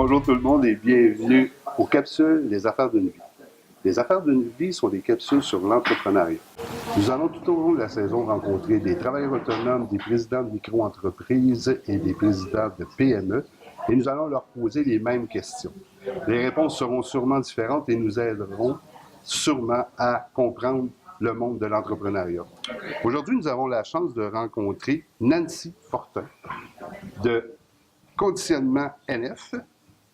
Bonjour tout le monde et bienvenue aux capsules des affaires d'une vie. Les affaires d'une vie sont des capsules sur l'entrepreneuriat. Nous allons tout au long de la saison rencontrer des travailleurs autonomes, des présidents de micro-entreprises et des présidents de PME et nous allons leur poser les mêmes questions. Les réponses seront sûrement différentes et nous aideront sûrement à comprendre le monde de l'entrepreneuriat. Aujourd'hui, nous avons la chance de rencontrer Nancy Fortin de Conditionnement NF.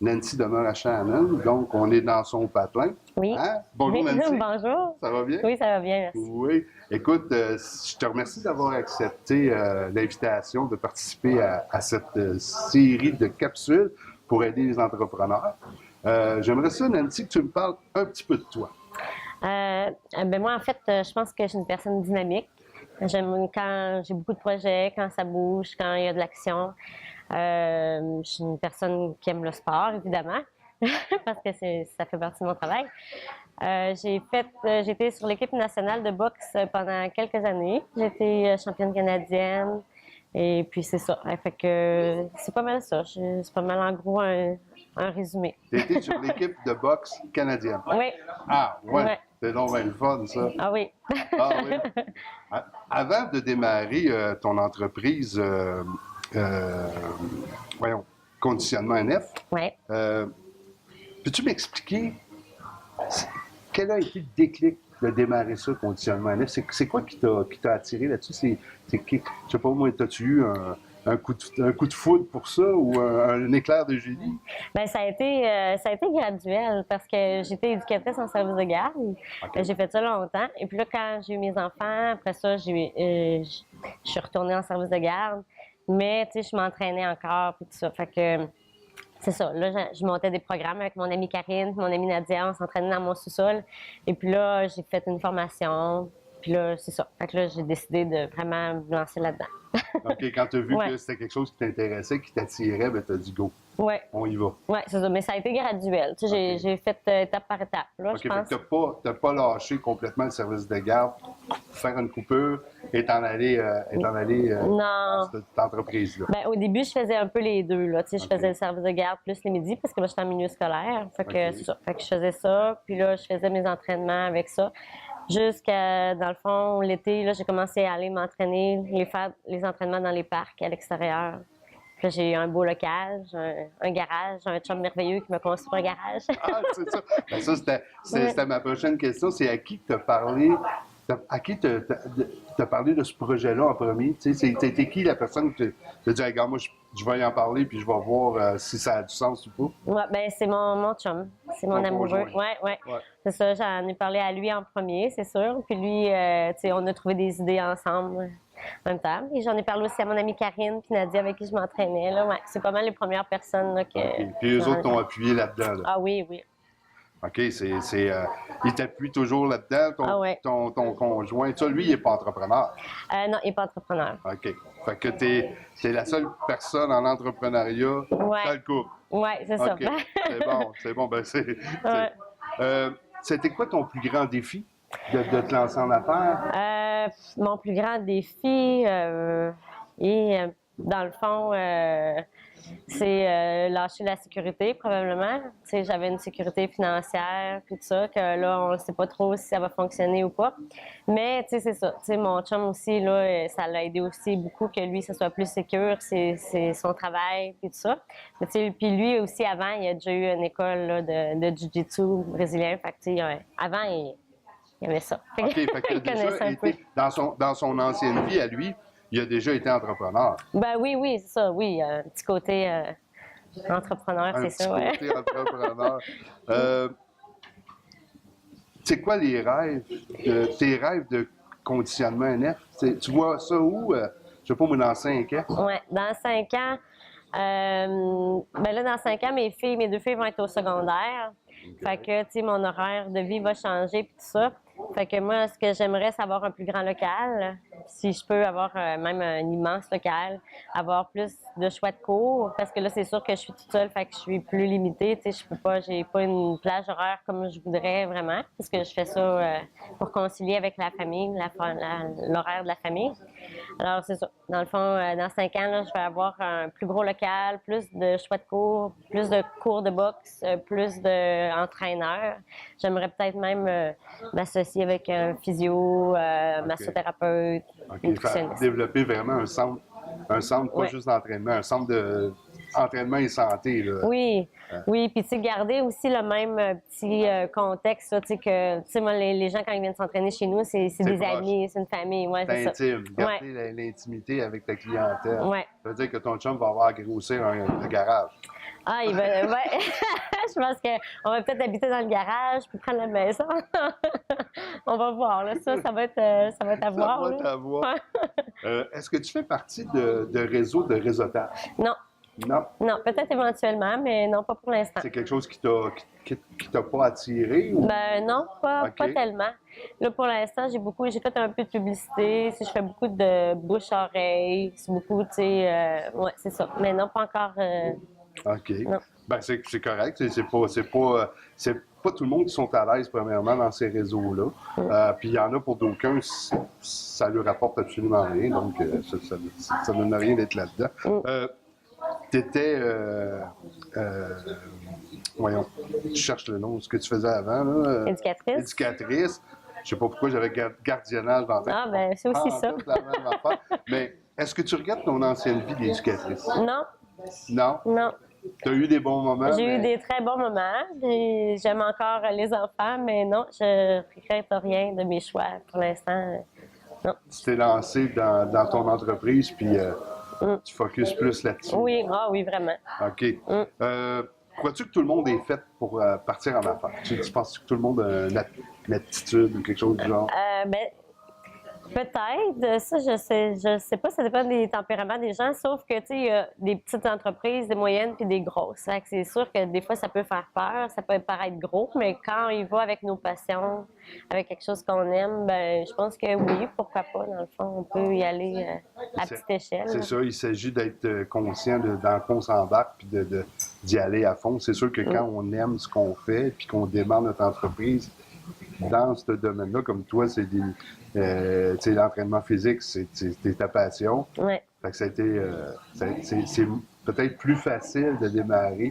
Nancy demeure à Shannon, donc on est dans son patelin. Oui. Hein? Bonjour Nancy. Bonjour. Ça va bien? Oui, ça va bien, merci. Oui. Écoute, je te remercie d'avoir accepté l'invitation de participer à cette série de capsules pour aider les entrepreneurs. J'aimerais ça, Nancy, que tu me parles un petit peu de toi. Moi, en fait, je pense que je suis une personne dynamique. J'aime quand j'ai beaucoup de projets, quand ça bouge, quand il y a de l'action. Je suis une personne qui aime le sport, évidemment, parce que ça fait partie de mon travail. J'étais sur l'équipe nationale de boxe pendant quelques années. J'étais championne canadienne. Et puis c'est ça. Fait que c'est pas mal ça. C'est pas mal en gros un résumé. Tu étais sur l'équipe de boxe canadienne. Oui. Ah, ouais. Ouais. C'est donc bien le fun, ça. Ah oui. Ah oui. Avant de démarrer ton entreprise, voyons, Conditionnement NF, Ouais. peux-tu m'expliquer quel a été le déclic de démarrer ça, Conditionnement NF? C'est quoi qui t'a attiré là-dessus? Je sais pas, moi, as-tu eu un coup de foudre pour ça ou un éclair de génie? Bien, ça a été graduel parce que j'étais éducatrice en service de garde. Okay. J'ai fait ça longtemps. Et puis là, quand j'ai eu mes enfants, après ça, je suis retournée en service de garde. Mais, tu sais, je m'entraînais encore, puis tout ça. Fait que, c'est ça. Là, je montais des programmes avec mon amie Karine, mon amie Nadia. On s'entraînait dans mon sous-sol. Et puis là, j'ai fait une formation. Puis là, c'est ça. Fait que là, j'ai décidé de vraiment me lancer là-dedans. OK, quand tu as vu Ouais. que c'était quelque chose qui t'intéressait, qui t'attirait, ben tu as dit go. Ouais. On y va. Oui, c'est ça. Mais ça a été graduel. Tu sais, Okay. j'ai fait étape par étape. Là, OK, je pense. fait que tu n'as pas lâché complètement le service de garde, faire une coupure et t'en aller dans cette entreprise-là. Ben, au début, je faisais un peu les deux. Là. Tu sais, je faisais le service de garde plus les midis parce que moi, j'étais en milieu scolaire. Fait que, c'est ça. Fait que je faisais ça. Puis là, je faisais mes entraînements avec ça. Jusqu'à, dans le fond, l'été, là, j'ai commencé à aller m'entraîner, faire les entraînements dans les parcs à l'extérieur. Puis là, j'ai eu un beau local, un garage, un chum merveilleux qui m'a construit un garage. Ah, c'est ça. Ben, ça, c'était ma prochaine question. C'est à qui tu as parlé? À qui tu as parlé de ce projet-là en premier? Tu sais, c'était qui la personne qui t'a dit, regarde, moi, je vais y en parler puis je vais voir si ça a du sens ou pas? Ouais, ben c'est mon chum. C'est mon amoureux. Ouais. C'est ça, j'en ai parlé à lui en premier, c'est sûr. Puis lui, tu sais, on a trouvé des idées ensemble en même temps. Et j'en ai parlé aussi à mon amie Karine puis Nadia avec qui je m'entraînais. Là. Ouais, c'est pas mal les premières personnes là, Okay. Puis eux autres t'ont appuyé là-dedans. Là. Ah oui. OK, il t'appuie toujours là-dedans, ton conjoint. Ça, lui, il n'est pas entrepreneur. Non, il n'est pas entrepreneur. OK. Fait que t'es la seule personne en entrepreneuriat dans le couple. Oui, c'est ça. OK, c'est bon. Ben, c'était quoi ton plus grand défi de te lancer en affaires? Mon plus grand défi, dans le fond, c'est lâcher la sécurité, probablement. Tu sais, j'avais une sécurité financière, puis tout ça, que là, on ne sait pas trop si ça va fonctionner ou pas. Mais, tu sais, c'est ça. Tu sais, mon chum aussi, là, ça l'a aidé aussi beaucoup que lui, ça soit plus sécure, c'est son travail, puis tout ça. Mais, tu sais, puis lui aussi, avant, il a déjà eu une école là, de jiu-jitsu brésilien. Fait que, tu sais, avant, il aimait ça. OK, fait que déjà été, dans son ancienne vie à lui, il a déjà été entrepreneur. Ben oui, c'est ça, oui. Un petit côté entrepreneur, c'est ça, ouais. Un petit côté entrepreneur. C'est quoi les rêves, tes rêves de Conditionnement NF? Tu vois ça où? Je sais pas, moi, dans 5 ans? Oui, dans 5 ans, ben là, dans 5 ans, mes deux filles vont être au secondaire. Okay. Fait que, tu sais, mon horaire de vie va changer, puis tout ça. Fait que moi, ce que j'aimerais, c'est avoir un plus grand local. Si je peux avoir même un immense local, avoir plus de choix de cours, parce que là, c'est sûr que je suis toute seule, fait que je suis plus limitée. Tu sais, j'ai pas une plage horaire comme je voudrais vraiment, parce que je fais ça pour concilier avec la famille, l'horaire de la famille. Alors, c'est ça. Dans le fond, dans 5 ans, là, je vais avoir un plus gros local, plus de choix de cours, plus de cours de boxe, plus d'entraîneurs. J'aimerais peut-être même m'associer avec un physio, massothérapeute, OK. nutritionniste. Développer vraiment un centre pas Ouais. juste d'entraînement, un centre d'entraînement et santé. Là. Oui, oui, puis tu sais, garder aussi le même petit contexte, là, tu sais, que, tu sais, moi, les gens, quand ils viennent s'entraîner chez nous, c'est des proche. amis, c'est une famille, ouais, c'est ça. Intime, Ouais, garder l'intimité avec ta clientèle. ouais. Ça veut dire que ton chum va avoir à grossir le garage. Ah, il va, ouais, je pense qu'on va peut-être habiter dans le garage, puis prendre la maison. On va voir, là, ça va être à voir, Ça va là. t'avoir. Ouais. Est-ce que tu fais partie de réseaux de réseautage? Non, Non. non, peut-être éventuellement, mais non, pas pour l'instant. C'est quelque chose qui t'a pas attiré? Ou... Ben non, pas OK. tellement. Là, pour l'instant, j'ai fait un peu de publicité, je fais beaucoup de bouche-oreille, c'est beaucoup, tu sais, ouais, c'est ça. Mais non, pas encore, OK. non. Ben, c'est correct. C'est pas tout le monde qui sont à l'aise, premièrement, dans ces réseaux-là. Puis il y en a pour d'aucuns, ça leur rapporte absolument rien. Donc, ça donne rien d'être là-dedans. T'étais... voyons, je cherche le nom, ce que tu faisais avant, là. Éducatrice. Éducatrice. Je sais pas pourquoi j'avais gardiennage dans ta Ah, ben, c'est aussi ça. la même affaire. Mais est-ce que tu regardes ton ancienne vie d'éducatrice? Non, Non? non. Tu as eu des bons moments? J'ai eu mais- des très bons moments, puis j'aime encore les enfants, mais non, je regrette rien de mes choix pour l'instant. Non. Tu t'es lancé dans ton entreprise, puis tu focuses plus là-dessus. Oui, ah oui, vraiment. OK. Crois-tu que tout le monde est fait pour partir en affaires? Tu penses que tout le monde a une aptitude ou quelque chose du genre? Ben, peut-être, ça, je sais pas, ça dépend des tempéraments des gens, sauf que, tu sais, il y a des petites entreprises, des moyennes, puis des grosses. Fait que c'est sûr que des fois, ça peut faire peur, ça peut paraître gros, mais quand il va avec nos passions, avec quelque chose qu'on aime, ben, je pense que oui, pourquoi pas, dans le fond, on peut y aller à petite échelle. C'est ça, il s'agit d'être conscient dans quoi on s'embarque, puis d'y aller à fond. C'est sûr que quand on aime ce qu'on fait, puis qu'on démarre notre entreprise dans ce domaine-là, comme toi, c'est tu sais, l'entraînement physique, c'est ta passion. Ouais. Fait que c'est peut-être plus facile de démarrer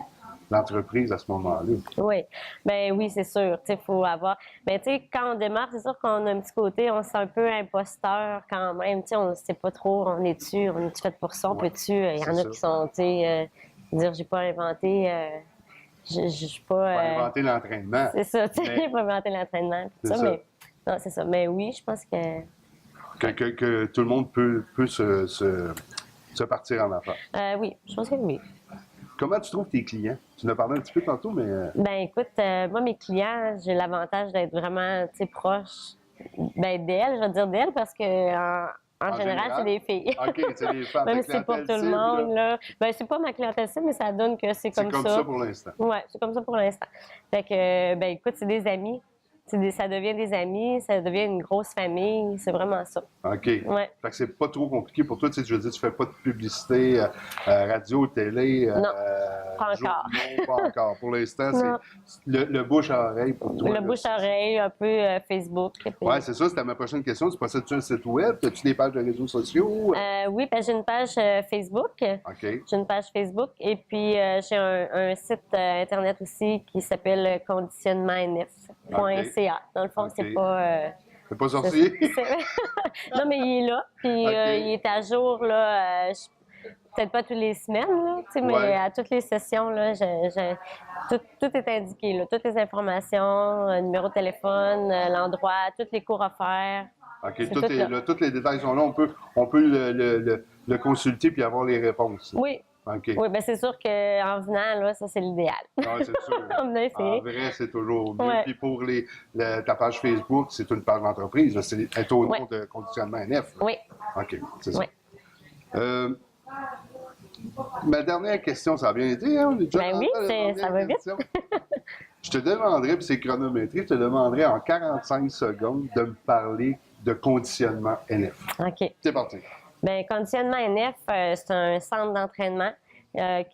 l'entreprise à ce moment-là. Oui, ben oui, c'est sûr. Tu sais, faut avoir. Ben tu sais, quand on démarre, c'est sûr qu'on a un petit côté, on se sent un peu imposteur quand même. Tu sais, on ne sait pas trop, on est-tu fait pour ça, on peut-tu. Il y en a ça. qui sont, tu sais, dire j'ai pas inventé, je suis pas. Pas inventer l'entraînement. C'est ça, tu sais, Mais- j'ai pas inventé l'entraînement. tout C'est ça, ça. mais non, c'est ça. Mais oui, je pense que. Que tout le monde peut se partir en affaires. Oui, je pense que oui. Comment tu trouves tes clients? Tu en as parlé un petit peu tantôt, mais Ben écoute, moi, mes clients, j'ai l'avantage d'être vraiment, tu sais, proche d'elles, je vais dire d'elles, parce que en général, c'est des filles. OK, c'est des femmes. Même Ta si c'est pas tout clientèle le cible, monde, là, là. Ben, c'est pas ma clientèle cible, mais ça donne que c'est c'est comme comme ça pour l'instant. Ouais, c'est comme ça pour l'instant. Fait que, ben, écoute, c'est des amis. Ça devient des amis, ça devient une grosse famille. C'est vraiment ça. OK. Ouais. Fait que c'est pas trop compliqué pour toi. Tu sais, je veux dire, tu fais pas de publicité radio, télé. Non, pas journaux, encore. pas encore. Pour l'instant, Non. c'est le bouche à oreille pour toi. Le là. bouche-oreille, un peu Facebook. Puis- Ouais, c'est ça. C'était ma prochaine question. Tu possèdes-tu un site web? As-tu des pages de réseaux sociaux? Oui, ben, j'ai une page Facebook. OK. J'ai une page Facebook et puis j'ai un site Internet aussi qui s'appelle conditionnementnf.ca. Dans le fond, OK. c'est pas... C'est pas sorcier? non, mais il est là. Puis OK. il est à jour, là, peut-être pas toutes les semaines, là, tu sais, mais Ouais. à toutes les sessions, là, tout est indiqué. Là, toutes les informations, numéro de téléphone, l'endroit, tous les cours offerts. OK, C'est tout tout est là. là. Tous les détails sont là. On peut le consulter puis avoir les réponses. Oui, OK. oui, ben c'est sûr qu'en venant, là, ça, c'est l'idéal. Ah, c'est sûr. En venant essayer. En vrai, c'est toujours mieux. Ouais. Puis pour ta page Facebook, c'est une page d'entreprise. là. C'est au nom Ouais. de conditionnement NF. là. Oui. OK, c'est ça. Oui. Ma dernière question, ça a bien été, hein? On est déjà Ben oui, rendu à la dernière ça va vite. question. Je te demanderais, puis c'est chronométré, je te demanderais en 45 secondes de me parler de conditionnement NF. OK. C'est parti. Bien, Conditionnement NF, c'est un centre d'entraînement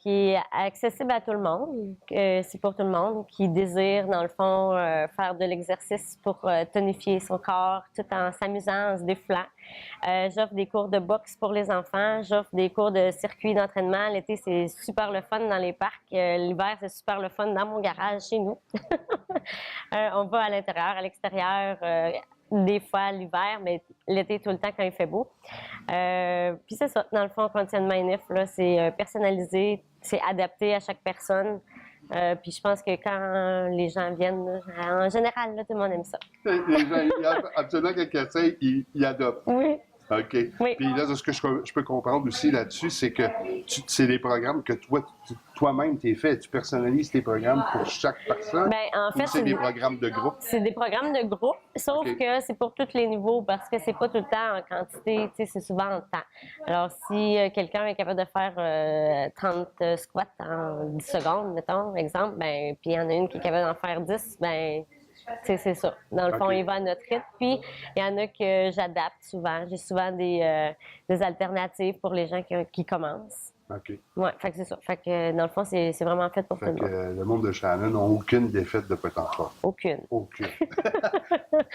qui est accessible à tout le monde. C'est pour tout le monde qui désire, dans le fond, faire de l'exercice pour tonifier son corps tout en s'amusant, en se défoulant. J'offre des cours de boxe pour les enfants. J'offre des cours de circuit d'entraînement. L'été, c'est super le fun dans les parcs. L'hiver, c'est super le fun dans mon garage chez nous. On va à l'intérieur, à l'extérieur, des fois l'hiver, mais l'été tout le temps quand il fait beau. Puis c'est ça, dans le fond, conditionnement NF, là, c'est personnalisé, c'est adapté à chaque personne. Puis je pense que quand les gens viennent, là, en général, là, tout le monde aime ça. Les gens, il y a absolument quelqu'un qui ils adoptent. Oui. OK. Oui. Puis là, ce que je peux comprendre aussi là-dessus, c'est que c'est des programmes que toi-même t'es fait. Tu personnalises tes programmes pour chaque personne. Ben, en fait, ou c'est des programmes de groupe. C'est des programmes de groupe, sauf OK. que c'est pour tous les niveaux parce que c'est pas tout le temps en quantité, tu sais, c'est souvent en temps. Alors, si quelqu'un est capable de faire 30 squats en 10 secondes, mettons, exemple, ben, puis il y en a une qui est capable d'en faire 10, ben, c'est ça. Dans le fond, OK. il va à notre rythme. Puis, il y en a que j'adapte souvent. J'ai souvent des alternatives pour les gens qui commencent. OK. Ouais, fait que c'est ça. Fait que dans le fond, c'est vraiment fait pour tout Fait le que monde. le monde de Shannon n'a aucune défaite de Potemkin. Aucune. Aucune.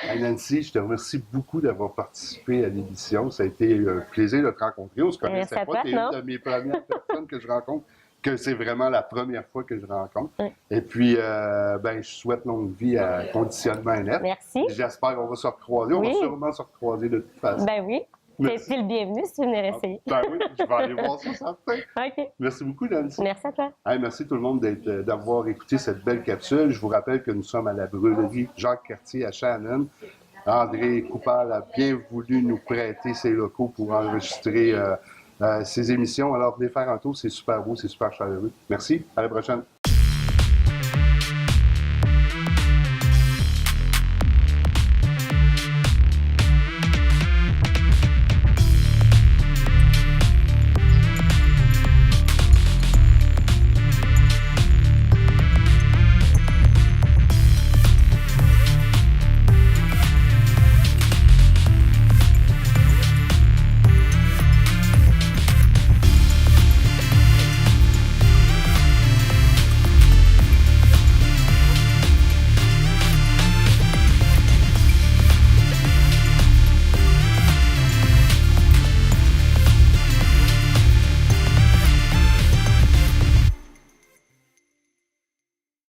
Hey, Nancy, je te remercie beaucoup d'avoir participé à l'émission. Ça a été un plaisir de te rencontrer. On ne se Merci connaissait à pas. toi, Tu es non? une de mes premières personnes que je rencontre, que c'est vraiment la première fois que je rencontre. Oui. Et puis, ben, je souhaite longue vie à Conditionnement NF. Merci. J'espère qu'on va se recroiser. On Oui. va sûrement se recroiser de toute façon. Ben oui. Merci. T'es le bienvenu si tu venais essayer. Ben oui, je vais aller voir ça certain. OK. Merci beaucoup, Nancy. Merci à toi. Hey, merci tout le monde d'avoir écouté cette belle capsule. Je vous rappelle que nous sommes à la brûlerie Jacques-Cartier à Shannon. André Coupal a bien voulu nous prêter ses locaux pour enregistrer ses émissions. Alors, venez faire un tour, c'est super beau, c'est super chaleureux. Merci, à la prochaine.